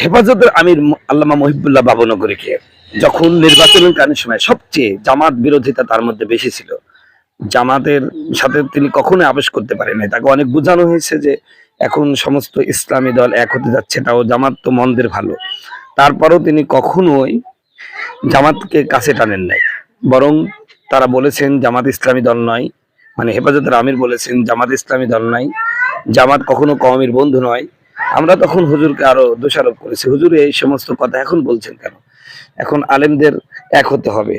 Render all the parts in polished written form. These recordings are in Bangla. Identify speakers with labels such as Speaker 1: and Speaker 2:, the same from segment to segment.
Speaker 1: হেফাজতের আমির আল্লামা মহিবুল্লাহ বাবনগরীকে যখন নির্বাচনের সময় সবচেয়ে জামাত বিরোধিতা তার মধ্যে বেশি ছিল, জামাতের সাথে তিনি কখনোই আপোষ করতে পারেন নাই। তাকে অনেক বোঝানো হয়েছে যে এখন সমস্ত ইসলামী দল এক হতে যাচ্ছে, তাও জামাত তো মন্দের ভালো, তারপরেও তিনি কখনোই জামাতকে কাছে টানেন নাই। বরং তারা বলেছেন জামাত ইসলামী দল নয়, মানে হেফাজতের আমির বলেছেন জামাত ইসলামী দল নয়, জামাত কখনো কওমির বন্ধু নয়। আমরা তখন হুজুরকে আরো দোষারোপ করেছি, হুজুর এই সমস্ত কথা এখন বলছেন কেন? এখন আলেমদের এক হতে হবে,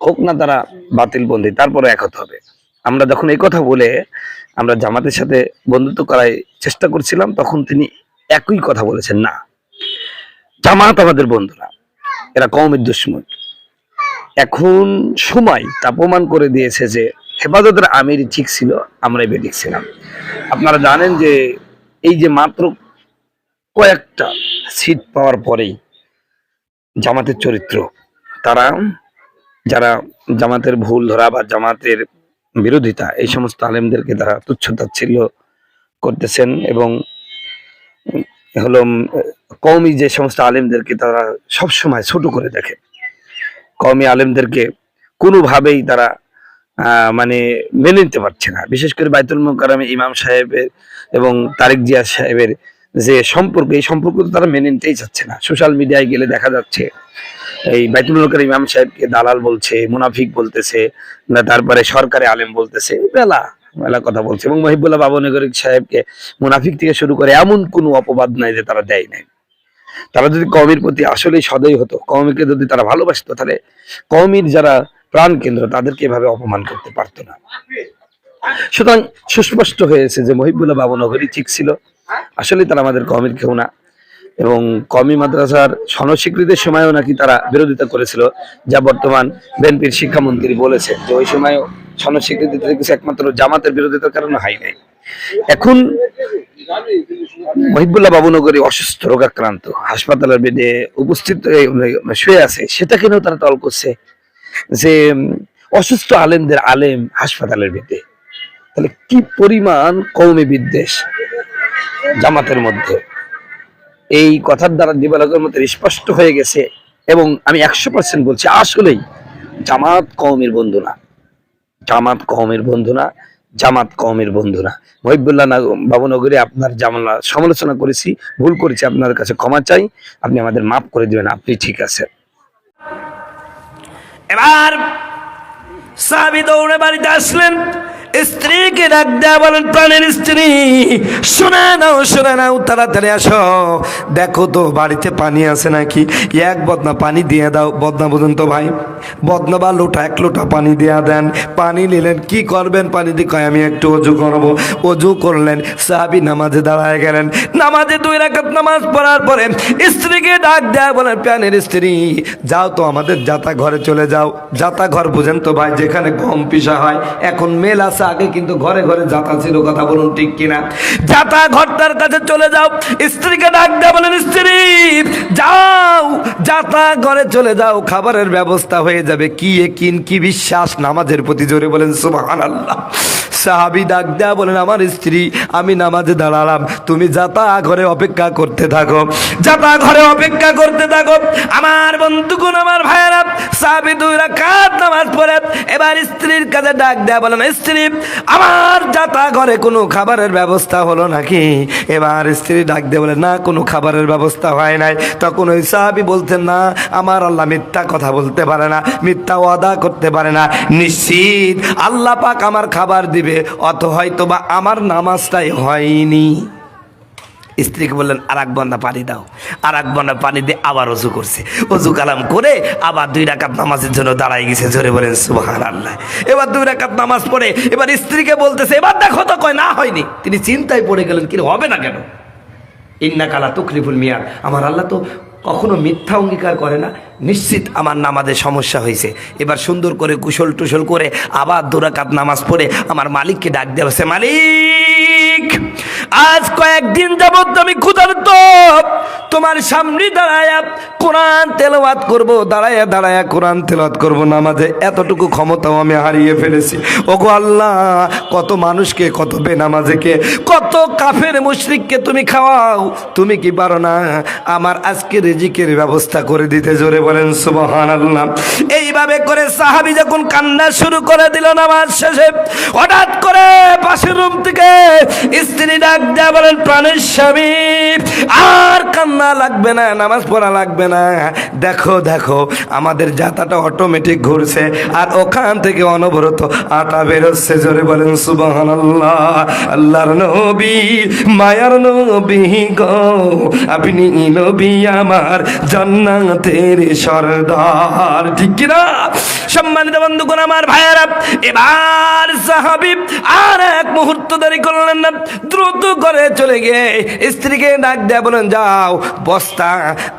Speaker 1: হোক না তারা বাতিল বন্দী, তারপরে এক হতে হবে। আমরা যখন এই কথা বলে আমরা জামাতের সাথে বন্ধুত্ব করার চেষ্টা করছিলাম, তখন তিনি একই কথা বলেছেন, না জামাত আমাদের বন্ধু না, এরা কওমের দুশমন। এখন সময় তা প্রমাণ করে দিয়েছে যে হেফাজতের আমির ঠিক ছিল, আমরাই বেঠিক ছিলাম। আপনারা জানেন যে এই যে মাত্র কয়েকটা সিট পাওয়ার পরেই জামাতের চরিত্র, তারা যারা জামাতের ভুল ধরা বা জামাতের বিরোধিতা, এই সমস্ত আলেমদেরকে তারা তুচ্ছ-তাচ্ছিল্য করতেছেন এবং হলো কওমি যে সমস্ত আলেমদেরকে তারা সবসময় ছোট করে দেখে। কওমি আলেমদেরকে কোনোভাবেই তারা মানে মেনে নিতে পারছে না। বিশেষ করে বাইতুল মোকাররমে ইমাম সাহেবের এবং তারেক জিয়া সাহেবের যে সম্পর্ক, এই সম্পর্ক তো তারা মেনে নিতেই চাচ্ছে না। সোশ্যাল মিডিয়ায় গেলে দেখা যাচ্ছে এই বাইতুল মোকাররম ইমাম সাহেবকে দালাল বলছে, মুনাফিক বলতেছে, না তারপরে সরকারি আলেম বলতেছে, মেলা মেলা কথা বলছে। এবং মহিবুল্লাহ বাবনগরী সাহেবকে মুনাফিক থেকে শুরু করে এমন কোনো অপবাদ নাই যে তারা দেয় নাই। তারা যদি কওমির প্রতি আসলেই সদয় হতো, কওমিকে যদি তারা ভালোবাসতো, তাহলে কওমির যারা প্রাণ কেন্দ্র তাদেরকে এভাবে অপমান করতে পারতো না। সুতরাং সুস্পষ্ট হয়েছে যে মহিবুল্লাহ বাবনগরী ঠিক ছিল, আসলে তারা আমাদের কওমির কেউ না। এবং কওমি মাদ্রাসার সনস্বীকৃতির সময়ও নাকি তারা বিরোধিতা করেছিল, যা বর্তমান বিএনপির শিক্ষামন্ত্রী বলেছেন যে ওই সময়ও সনস্বীকৃতি থেকে একমাত্র জামাতের বিরোধিতার কারণে হয় নাই। এখন মহিবুল্লাহ বাবনগরী অসুস্থ, রোগাক্রান্ত, হাসপাতালের বেডে উপস্থিত শুয়ে আছে, সেটাকে নিয়েও তারা টল করছে যে অসুস্থ আলেমদের আলেম হাসপাতালের বেডে। তাহলে কি পরিমাণ কওমি বিদ্বেষ জামাতের মধ্যে, এই কথার দ্বারা দিবালোকের মধ্যে স্পষ্ট হয়ে গেছে। এবং আমি 100% বলছি, আসলেই জামাত কওমির বন্ধু না, জামাত কওমির বন্ধু না, জামাত কওমির বন্ধু না। মহিবুল্লাহ বাবনগরী আপনার জামালা সমালোচনা করেছি, ভুল করেছি, আপনার কাছে ক্ষমা চাই, আপনি আমাদের মাফ করে দিবেন, আপনি ঠিক আছে।
Speaker 2: এবার সাহাবী দৌড়ে বাড়িতে আসলেন, স্ত্রীকে ডাক দেয়া বলেন, প্রাণের স্ত্রী শুনে নাও, তাড়াতাড়ি আসো, দেখো তো বাড়িতে পানি আছে নাকি, এক বদনা পানি দিয়ে দাও। বদনা বুঝুন তো ভাই, বদনা বা লোটা, 1 লোটা পানি দিয়া দেন। পানি নিলেন, কি করবেন পানি দিয়ে? কয় আমি একটু অজু করবো। অজু করলেন, সাহাবী নামাজে দাঁড়ায় গেলেন। নামাজে 2 রাকাত নামাজ পড়ার পরে স্ত্রীকে ডাক দেয়া বলেন, প্রাণের স্ত্রী যাও তো আমাদের যাতা ঘরে চলে যাও। যাতা ঘর বুঝেন তো ভাই, যেখানে গম পিসা হয়। এখন মেল আছে, আগে কিন্তু ঘরে ঘরে যাতা ছিল, কথা বলুন ঠিক কিনা? যাতা ঘরটার কাছে চলে যাও। স্ত্রীকে ডাক দেয়া বলেন, স্ত্রী যাও, যাতা ঘরে চলে যাও, খাবারের ব্যবস্থা হয়ে যাবে। কি ইয়াকিন, কি বিশ্বাস নামাজের প্রতি, জোরে বলেন সুবহানাল্লাহ। সাহাবী ডাক দেয়া বলেন, আমার স্ত্রী আমি নামাজে দাঁড়ালাম, তুমি যাতা ঘরে অপেক্ষা করতে থাকো, যাতা ঘরে অপেক্ষা করতে থাকো। আমার বন্ধুগণ, আমার ভাইয়েরা, সাহাবী 2 রাকাত নামাজ পড়ে এবার স্ত্রীর কাছে ডাক দেয়া বলেন, স্ত্রী আমার যাতা ঘরে কোনো খাবারের ব্যবস্থা হলো নাকি? এবার স্ত্রী ডাক দিয়ে বলে, না কোনো খাবারের ব্যবস্থা হয় নাই। তখন ওই সাহাবী বলতেন, না আমার আল্লাহ মিথ্যা কথা বলতে পারে না, মিথ্যা ওয়াদা করতে পারে না, নিশ্চিত আল্লাহ পাক আমার খাবার দিবে, অত হয়তো বা আমার নামাজটাই হয়নি। স্ত্রীকে বললেন, আর 1 বন্দা পানি দাও। আর 1 বন্দা পানি দিয়ে আবার অজু করছে, অজু কালাম করে আবার 2 রাকাত নামাজের জন্য দাঁড়াই গেছে, জোরে বলেন সুবহানাল্লাহ। এবার 2 রাকাত নামাজ পড়ে এবার স্ত্রীকে বলতেছে, এবার দেখো তো, কয় না হয়নি। তিনি চিন্তায় পড়ে গেলেন, কি হবে না কেন? ইন্নাকা লা তুখলিফুল মিয়াদ, আমার আল্লাহ তো কখনো মিথ্যা অঙ্গীকার করে না, নিশ্চিত আমার নামাজে সমস্যা হয়েছে। এবার সুন্দর করে কুশল টুশল করে আবার 2 রাকাত নামাজ পড়ে আমার মালিককে ডাক দেওয়া হচ্ছে, মালিক আজ কয়েকদিন যাবত আমি ক্ষুধার্ত, তোমার সামনে দাঁড়ায় কোরআন তেলাওয়াত করব, দাঁড়ায় কোরআন তেলাওয়াত করব, নামাজে এতটুকু ক্ষমতাও আমি হারিয়ে ফেলেছি। ওগো আল্লাহ, কত মানুষকে, কত বেনামাজেকে, কত কাফের মুশরিককে তুমি খাওয়াও, তুমি কি পারো না আমার আজকে রিজিকের ব্যবস্থা করে দিতে? জোরে বলেন সুবহানাল্লাহ। এইভাবে করে সাহাবী যখন কান্না শুরু করে দিল নামাজ শেষে, হঠাৎ করে পাশের রুম থেকে স্ত্রী ডাক দেয়া বলেন, প্রাণের স্বামী আর কান্না লাগবে না, নামাজ পড়া লাগবে না, দেখো দেখো আমাদের জাতাটা অটোমেটিক ঘুরছে আর ওখান থেকে অনবরত আটা বেরোচ্ছে। জোরে বলেন সুবহানাল্লাহ। আল্লাহর নবী, মায়ার নবী গো, আপনি নবী আমার জান্নাতের সরদার, ঠিক কি না? সম্মানিত বন্ধুগণ, আমার ভাইয়েরা, এবার সাহাবী আর এক মুহূর্ত দেরি করলেন না, দ্রুত করে চলে গিয়ে স্ত্রীকে ডাক দেয়া বলেন, যাও বস্তা,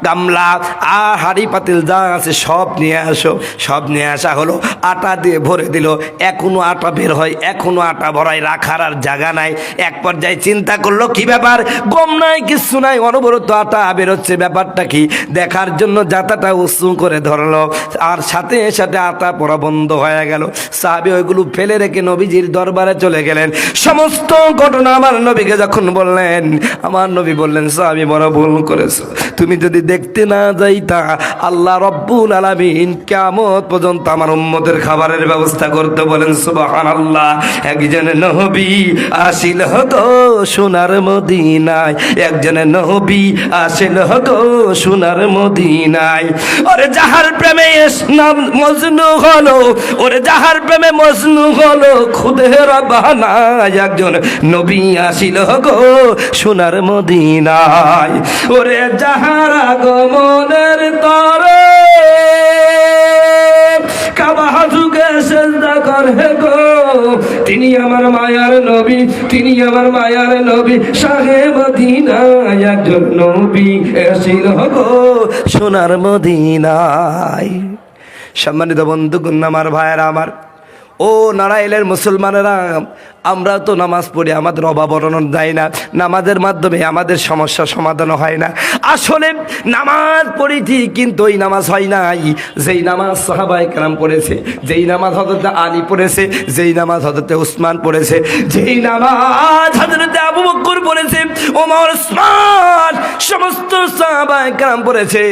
Speaker 2: গামলা আর হাঁড়ি পাতিল যা আছে সব নিয়ে আসো। সব নিয়ে আসা হলো, আটা দিয়ে ভরে দিল। এখনো আটা বের হয়, এখনো আটা ভরাই, রাখার আর জায়গা নাই। এক পর্যায়ে চিন্তা করলো, কি ব্যাপার, গম নাই, কিছু নাই, অনবরত আটা বেরোচ্ছে, ব্যাপারটা কি? দেখার জন্য জাতাটা উঁচু করে ধরলো, আর সাথে সাথে আটা পড়া বন্ধ হয়ে গেল। সাহাবী ওইগুলো ফেলে রেখে নবীজির দরবারে চলে গেলেন। সমস্ত ঘটনা আমার নবীকে যখন বললেন, আমার নবী বললেন, সাহাবী বড় ভুল করেছো, তুমি যদি দেখতে না যাইতা আল্লাহ রব্বুল আলামিন কিয়ামত পর্যন্ত আমার উম্মতের খাবারের ব্যবস্থা করতে। বলেন সুবহানাল্লাহ। একজন নবী আসিল গো সোনার মদিনায়, একজন নবী আসিল গো সোনার মদিনায়, ওরে যাহার প্রেমে মজনু হলো, ওরে যাহার প্রেমে মজনু হলো খুদের বাহানায়, একজন নবী আসিল গো সোনার মদিনায়, ওরে যাহার আগমনের তরে কাবা যুগে সেজদা করে গো, তিনি আমার মায়ার নবী, তিনি আমার মায়ার নবী, শাহে মদিনা, একজন নবী আসিল গো সোনার মদিনায়। সম্মানিত বন্ধুগণ, আমার ভাইয়েরা আমার, ও নারায়ণের মুসলমানেরা, আমরা তো নামাজ পড়ি, আমাদের অভাব অনটন যায় না, নামাজের মাধ্যমে আমাদের সমস্যা সমাধান হয় না। আসলে নামাজ পড়ি ঠিক, কিন্তু ওই নামাজ হয় নাই যেই নামাজ সাহাবায়ে কেরাম পড়েছে, যেই নামাজ হযরত আলী পড়েছে, যেই নামাজ হযরত উসমান পড়েছে, যেই নামাজ হযরত আবু বকর পড়েছে, ওমর, উসমান, সমস্ত সাহাবায়ে কেরাম পড়েছে,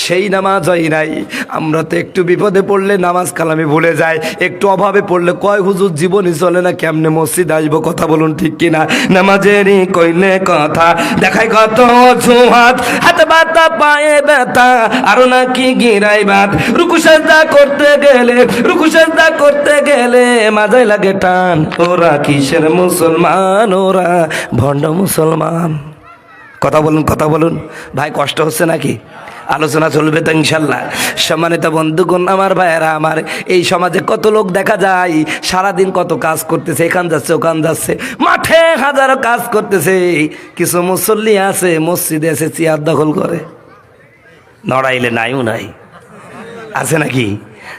Speaker 2: সেই নামাজ হয় নাই। আমরা তো একটু বিপদে পড়লে নামাজ কালামে ভুলে যাই, একটু অভাবে পড়লে কয় হুজুর জীবনই চলে না, কেমনে মসজিদ আসবো, কথা বলুন ঠিক কিনা? নামাজেরই কইলে কথা দেখায় কত অজুহাত, হাতে ব্যথা, পায়ে ব্যথা, আরো নাকি গিরাই বাত, রুকু সাজদা করতে গেলে, রুকু সাজদা করতে গেলে মাথায় লাগে টান, ওরা কিসের মুসলমান, ওরা ভণ্ড মুসলমান। কথা বলুন, কথা বলুন ভাই, কষ্ট হচ্ছে নাকি? আলোচনা চলবে তো ইনশাল্লাহ। সম্মানিত বন্ধুগণ, আমার ভাইয়েরা আমার, এই সমাজে কত লোক দেখা যায় সারাদিন কত কাজ করতেছে, এখান যাচ্ছে ওখান যাচ্ছে, মাঠে হাজারো কাজ করতেছে। কিছু মুসল্লি আছে মসজিদে এসে চেয়ার দখল করে, নড়াইলে নাইও নাই, আছে নাকি?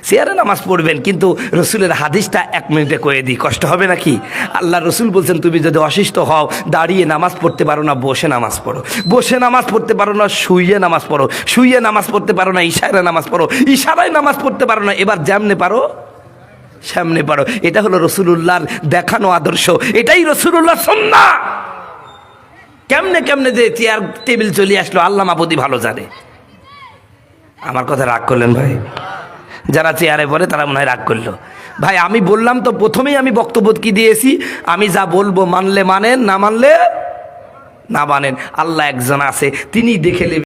Speaker 2: চেয়ারে নামাজ পড়বেন, কিন্তু রসুলের হাদিসটা 1 মিনিটে কয়ে দিই, কষ্ট হবে নাকি? আল্লাহ রসুল বলছেন, তুমি যদি অসুস্থ হও, দাঁড়িয়ে নামাজ পড়তে পারো না, বসে নামাজ পড়ো, বসে নামাজ পড়তে পারো না, শুইয়ে নামাজ পড়ো, শুইয়ে নামাজ পড়তে পারো না, ইশারায় নামাজ পড়ো, ইশারায় নামাজ পড়তে পারো না, এবার যেমনে পারো সামনে পারো। এটা হলো রসুলুল্লাহর দেখানো আদর্শ, এটাই রসুলুল্লাহ সুন্নাহ। কেমনে কেমনে যে চেয়ার টেবিল চলে আসলো আল্লাহ মাবুদি ভালো জানে। আমার কথা রাগ করলেন ভাই? যারা চেয়ারে পড়ে তারা মনে হয় রাগ করলো। ভাই আমি বললাম তো প্রথমেই, আমি বক্তব্য কি দিয়েছি, আমি যা বলবো মানলে মানেন, না মানলে না মানেন। আল্লাহ একজন আছে, তিনি দেখে নেবেন।